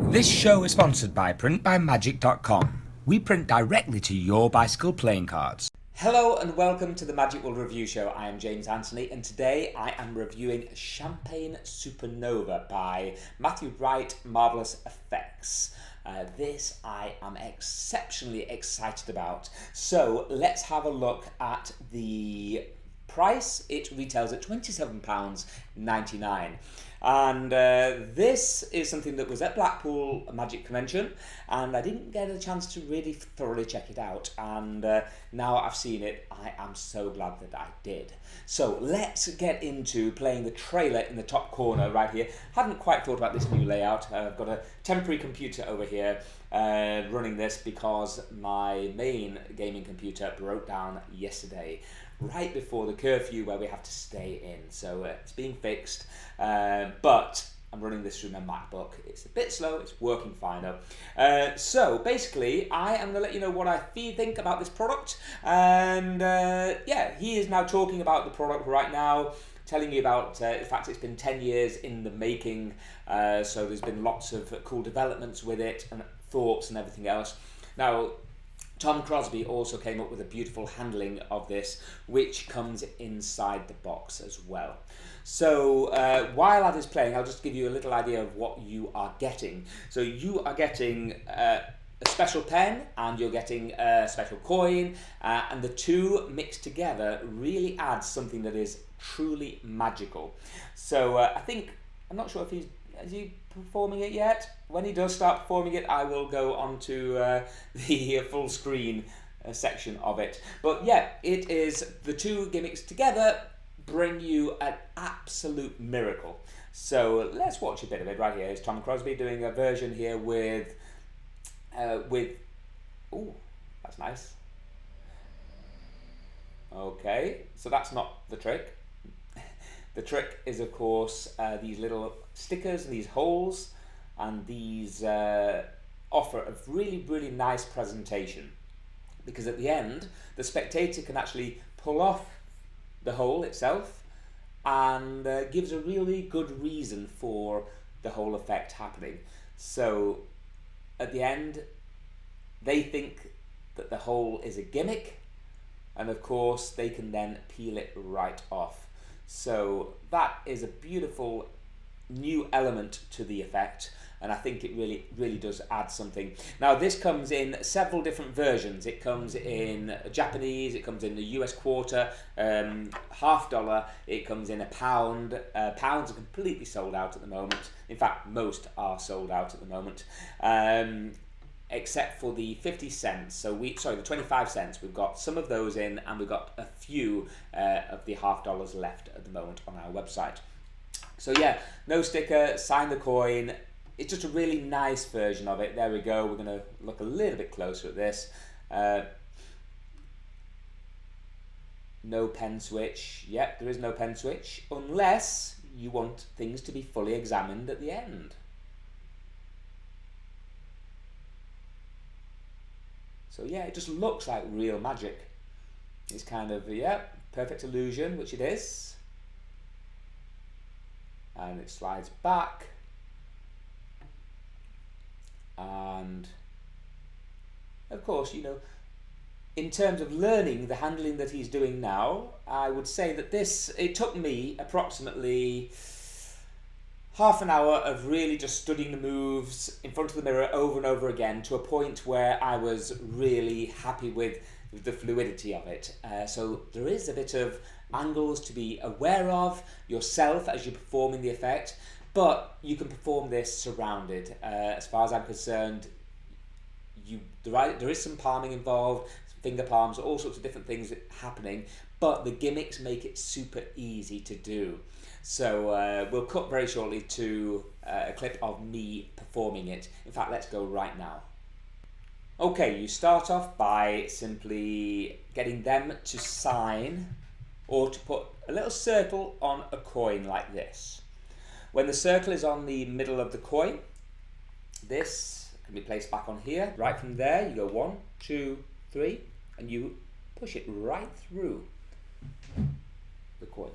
This show is sponsored by printbymagic.com. We print directly to your bicycle playing cards. Hello and welcome to the Magic World Review Show. I am James Anthony and today I am reviewing Champagne Supernova by Matthew Wright, Marvelous Effects. This I am exceptionally excited about. So let's have a look at the price. It retails at £27.99. And this is something that was at Blackpool Magic Convention and I didn't get a chance to really thoroughly check it out, and now I've seen it, I am so glad that I did. So let's get into playing the trailer in the top corner right here. Hadn't quite thought about this new layout. I've got a temporary computer over here running this because my main gaming computer broke down yesterday, right before the curfew where we have to stay in. So it's being fixed, but I'm running this through my MacBook. It's a bit slow, it's working fine though. So basically, I am going to let you know what I think about this product. And yeah, he is now talking about the product right now, telling you about, in fact, it's been 10 years in the making. So there's been lots of cool developments with it and thoughts and everything else. Now, Tom Crosby also came up with a beautiful handling of this, which comes inside the box as well. So while that is playing, I'll just give you a little idea of what you are getting. So you are getting a special pen and you're getting a special coin, and the two mixed together really adds something that is truly magical. So I'm not sure if is he performing it yet? When he does start performing it, I will go on to the full screen section of it. But yeah, it is the two gimmicks together bring you an absolute miracle. So let's watch a bit of it right here. It's Tom Crosby doing a version here with ooh, that's nice. Okay, so that's not the trick. The trick is, of course, these little stickers and these holes, and these offer a really, really nice presentation, because at the end, the spectator can actually pull off the hole itself and gives a really good reason for the whole effect happening. So at the end, they think that the hole is a gimmick, and of course, they can then peel it right off. So that is a beautiful new element to the effect, and I think it really, really does add something. Now this comes in several different versions. It comes in Japanese, it comes in the US quarter, $50, it comes in £1. Pounds are completely sold out at the moment. In fact, most are sold out at the moment. Except for the 50 cents, the 25 cents, we've got some of those in, and we've got a few of the $50 left at the moment on our website. So yeah, no sticker, sign the coin. It's just a really nice version of it. There we go. We're going to look a little bit closer at this. No pen switch. Yep, there is no pen switch, unless you want things to be fully examined at the end. So yeah, it just looks like real magic. It's kind of, yeah, perfect illusion, which it is. And it slides back. And of course, you know, in terms of learning the handling that he's doing now, I would say that it took me approximately half an hour of really just studying the moves in front of the mirror over and over again, to a point where I was really happy with the fluidity of it. So there is a bit of angles to be aware of yourself as you're performing the effect, but you can perform this surrounded. As far as I'm concerned, there is some palming involved, finger palms, all sorts of different things happening, but the gimmicks make it super easy to do. So we'll cut very shortly to a clip of me performing it. In fact, let's go right now. Okay, you start off by simply getting them to sign or to put a little circle on a coin like this. When the circle is on the middle of the coin, this can be placed back on here. Right from there, you go 1, 2, 3, and you push it right through the coin.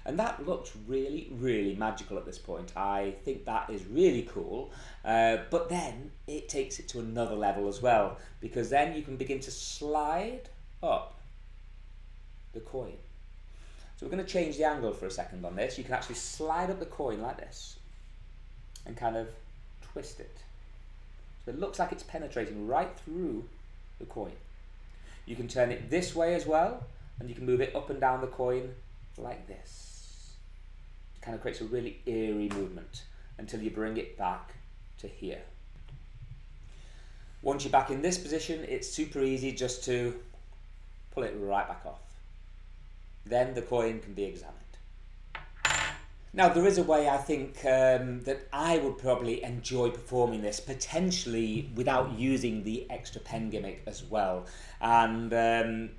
And that looks really, really magical at this point. I think that is really cool. But then it takes it to another level as well, because then you can begin to slide up the coin. So we're going to change the angle for a second on this. You can actually slide up the coin like this and kind of twist it. So it looks like it's penetrating right through the coin. You can turn it this way as well, and you can move it up and down the coin like this. It kind of creates a really eerie movement until you bring it back to here. Once you're back in this position, it's super easy just to pull it right back off. Then the coin can be examined. Now, there is a way I think that I would probably enjoy performing this, potentially without using the extra pen gimmick as well. And I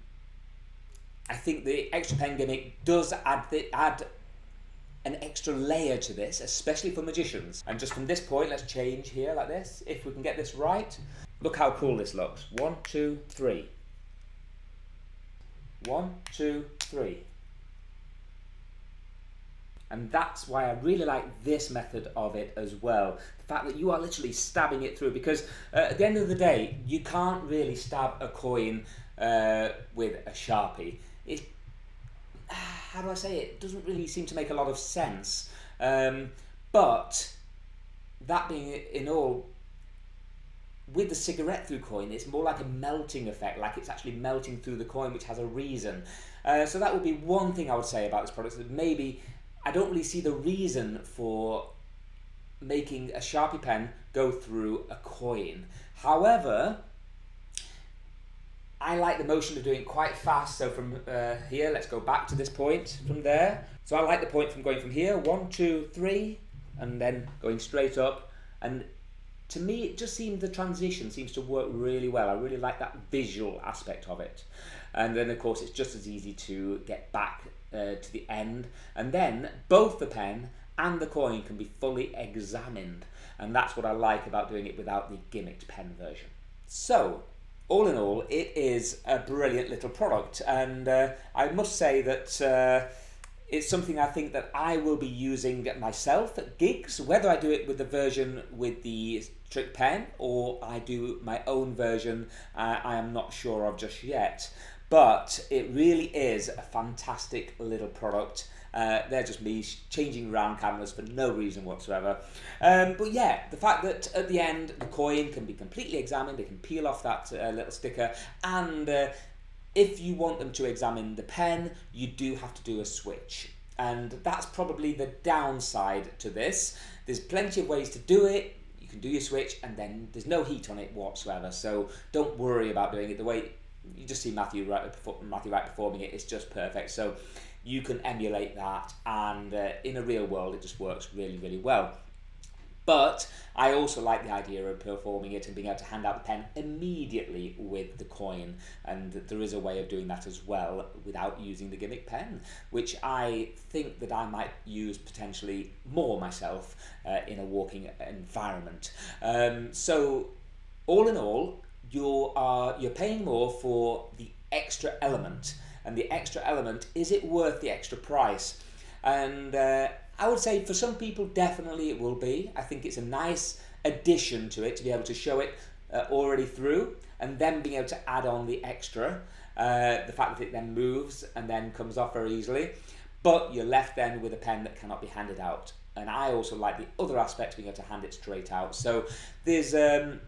think the extra pen gimmick does add an extra layer to this, especially for magicians. And just from this point, let's change here like this. If we can get this right, look how cool this looks. 1, 2, 3. 1, 2, 3. And that's why I really like this method of it as well. The fact that you are literally stabbing it through, because at the end of the day, you can't really stab a coin with a Sharpie. It, how do I say it? It doesn't really seem to make a lot of sense. But that being in all, with the cigarette through coin, it's more like a melting effect, like it's actually melting through the coin, which has a reason. So that would be one thing I would say about this product, that maybe I don't really see the reason for making a Sharpie pen go through a coin. However, I like the motion of doing it quite fast. So from here, let's go back to this point from there. So I like the point from going from here, 1, 2, 3, and then going straight up. And to me, it just seems the transition seems to work really well. I really like that visual aspect of it. And then, of course, it's just as easy to get back to the end. And then both the pen and the coin can be fully examined. And that's what I like about doing it without the gimmicked pen version. So, all in all, it is a brilliant little product. And I must say that it's something I think that I will be using myself at gigs, whether I do it with the version with the trick pen or I do my own version, I am not sure of just yet. But it really is a fantastic little product. They're just me changing around cameras for no reason whatsoever. But yeah, the fact that at the end the coin can be completely examined, they can peel off that little sticker, and if you want them to examine the pen, you do have to do a switch. And that's probably the downside to this. There's plenty of ways to do it. You can do your switch and then there's no heat on it whatsoever. So don't worry about doing it the way you just see Matthew Wright performing it. It's just perfect. So you can emulate that, and in a real world it just works really, really well. But I also like the idea of performing it and being able to hand out the pen immediately with the coin, and there is a way of doing that as well without using the gimmick pen, which I think that I might use potentially more myself in a walking environment. So all in all, you're paying more for the extra element, and the extra element, is it worth the extra price? And I would say for some people definitely it will be. I think it's a nice addition to it to be able to show it already through, and then being able to add on the extra, the fact that it then moves and then comes off very easily, but you're left then with a pen that cannot be handed out. And I also like the other aspect of being able to hand it straight out. So there's a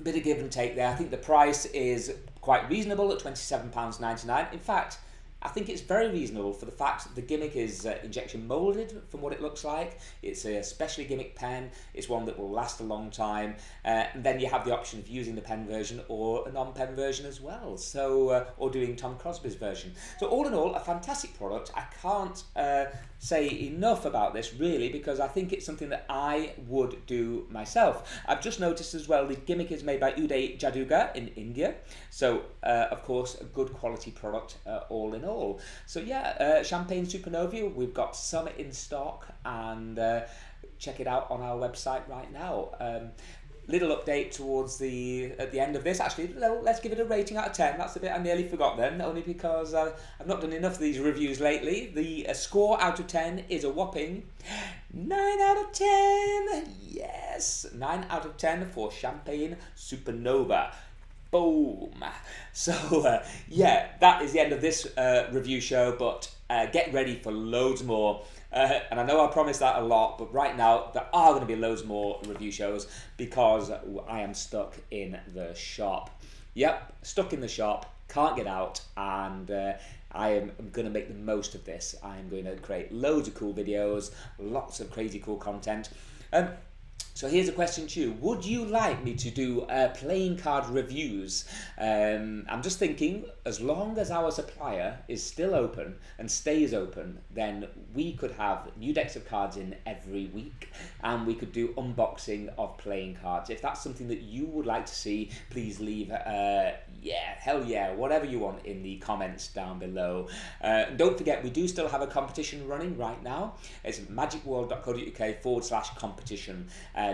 bit of give and take there. I think the price is quite reasonable at £27.99. In fact, I think it's very reasonable for the fact that the gimmick is injection molded from what it looks like. It's a specially gimmick pen. It's one that will last a long time. And then you have the option of using the pen version or a non-pen version as well. So, or doing Tom Crosby's version. So all in all, a fantastic product. I can't say enough about this really, because I think it's something that I would do myself. I've just noticed as well the gimmick is made by Uday Jaduga in India. So, of course, a good quality product all in all. So yeah, Champagne Supernova, we've got some in stock, and check it out on our website right now. little update towards at the end of this. Actually, let's give it a rating out of 10. That's the bit I nearly forgot then, only because I've not done enough of these reviews lately. The score out of 10 is a whopping 9 out of 10. Yes, 9 out of 10 for Champagne Supernova. Boom. So yeah, that is the end of this review show, but get ready for loads more. And I know I promised that a lot, but right now there are going to be loads more review shows because I am stuck in the shop. Yep, stuck in the shop, can't get out, and I am going to make the most of this. I am going to create loads of cool videos, lots of crazy cool content. So here's a question to you. Would you like me to do playing card reviews? I'm just thinking, as long as our supplier is still open and stays open, then we could have new decks of cards in every week, and we could do unboxing of playing cards. If that's something that you would like to see, please leave yeah, hell yeah, whatever you want in the comments down below. Don't forget, we do still have a competition running right now. It's magicworld.co.uk/competition.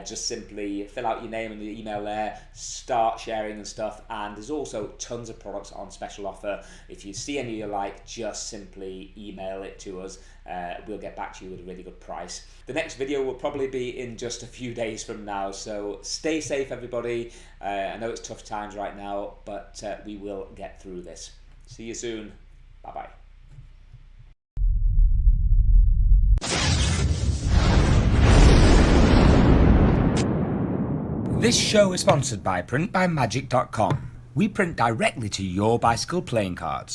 Just simply fill out your name and your email there, start sharing and stuff, and there's also tons of products on special offer. If you see any you like, just simply email it to us. We'll get back to you with a really good price. The next video will probably be in just a few days from now, so stay safe everybody. I know it's tough times right now, but we will get through this. See you soon. Bye bye. This show is sponsored by printbymagic.com. We print directly to your bicycle playing cards.